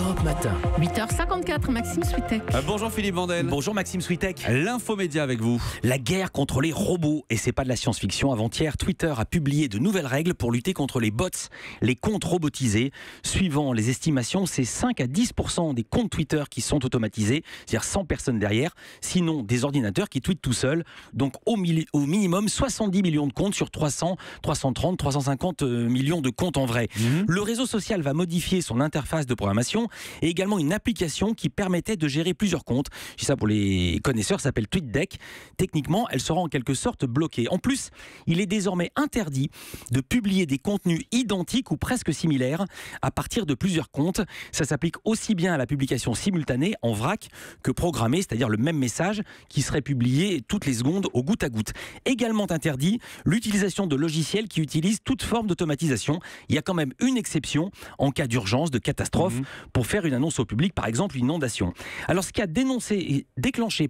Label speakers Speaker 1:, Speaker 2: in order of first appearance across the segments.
Speaker 1: Europe Matin.
Speaker 2: 8h54, Maxime Switek.
Speaker 3: Bonjour Philippe Vandel.
Speaker 4: Bonjour Maxime Switek.
Speaker 3: L'infomédia avec vous.
Speaker 4: La guerre contre les robots, et c'est pas de la science-fiction. Avant-hier, Twitter a publié de nouvelles règles pour lutter contre les bots, les comptes robotisés. Suivant les estimations, c'est 5 à 10% des comptes Twitter qui sont automatisés, c'est-à-dire sans personne derrière, sinon des ordinateurs qui tweetent tout seuls. Donc au minimum 70 millions de comptes sur 300, 330, 350 millions de comptes en vrai. Le réseau social va modifier son interface de programmation et également une application qui permettait de gérer plusieurs comptes. Je dis ça pour les connaisseurs, ça s'appelle TweetDeck. Techniquement, elle sera en quelque sorte bloquée. En plus, il est désormais interdit de publier des contenus identiques ou presque similaires à partir de plusieurs comptes. Ça s'applique aussi bien à la publication simultanée en vrac que programmée, c'est-à-dire le même message qui serait publié toutes les secondes au goutte à goutte. Également interdit l'utilisation de logiciels qui utilisent toute forme d'automatisation. Il y a quand même une exception en cas d'urgence, de catastrophe, pour faire une annonce au public, par exemple une inondation. Alors ce qui a déclenché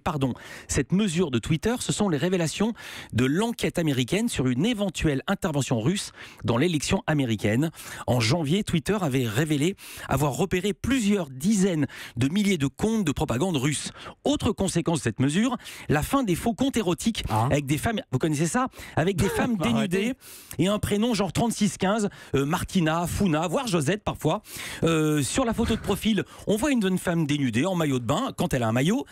Speaker 4: cette mesure de Twitter, ce sont les révélations de l'enquête américaine sur une éventuelle intervention russe dans l'élection américaine. En janvier, Twitter avait révélé avoir repéré plusieurs dizaines de milliers de comptes de propagande russe. Autre conséquence de cette mesure, la fin des faux comptes érotiques avec des femmes, vous connaissez ça, avec des femmes dénudées et un prénom genre 3615, Martina, Founa, voire Josette parfois. Sur la photo de profil, on voit une jeune femme dénudée en maillot de bain quand elle a un maillot,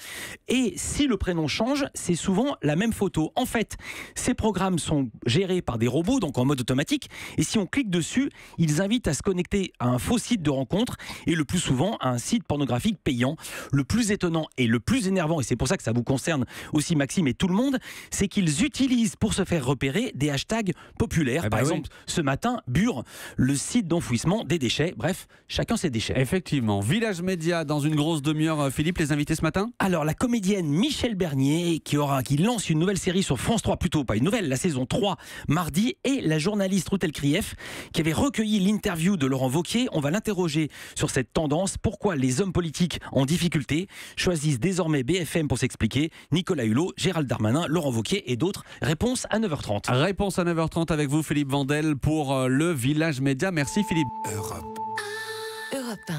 Speaker 4: et si le prénom change, c'est souvent la même photo. En fait, ces programmes sont gérés par des robots, donc en mode automatique, et si on clique dessus, ils invitent à se connecter à un faux site de rencontre et le plus souvent à un site pornographique payant. Le plus étonnant et le plus énervant, et c'est pour ça que ça vous concerne aussi Maxime et tout le monde, c'est qu'ils utilisent pour se faire repérer des hashtags populaires. Par exemple, ce matin, Bure, le site d'enfouissement des déchets. Bref, chacun ses déchets.
Speaker 3: Effectivement. Village Média dans une grosse demi-heure. Philippe, les invités ce matin ?
Speaker 4: Alors, la comédienne Michel Bernier qui lance une nouvelle série sur France 3, plutôt pas une nouvelle, la saison 3, mardi, et la journaliste Routel Krief qui avait recueilli l'interview de Laurent Wauquiez. On va l'interroger sur cette tendance. Pourquoi les hommes politiques en difficulté choisissent désormais BFM pour s'expliquer? Nicolas Hulot, Gérald Darmanin, Laurent Wauquiez et d'autres. Réponse à 9h30.
Speaker 3: Réponse à 9h30 avec vous Philippe Vandel pour le Village Média. Merci Philippe.
Speaker 1: Europe 1.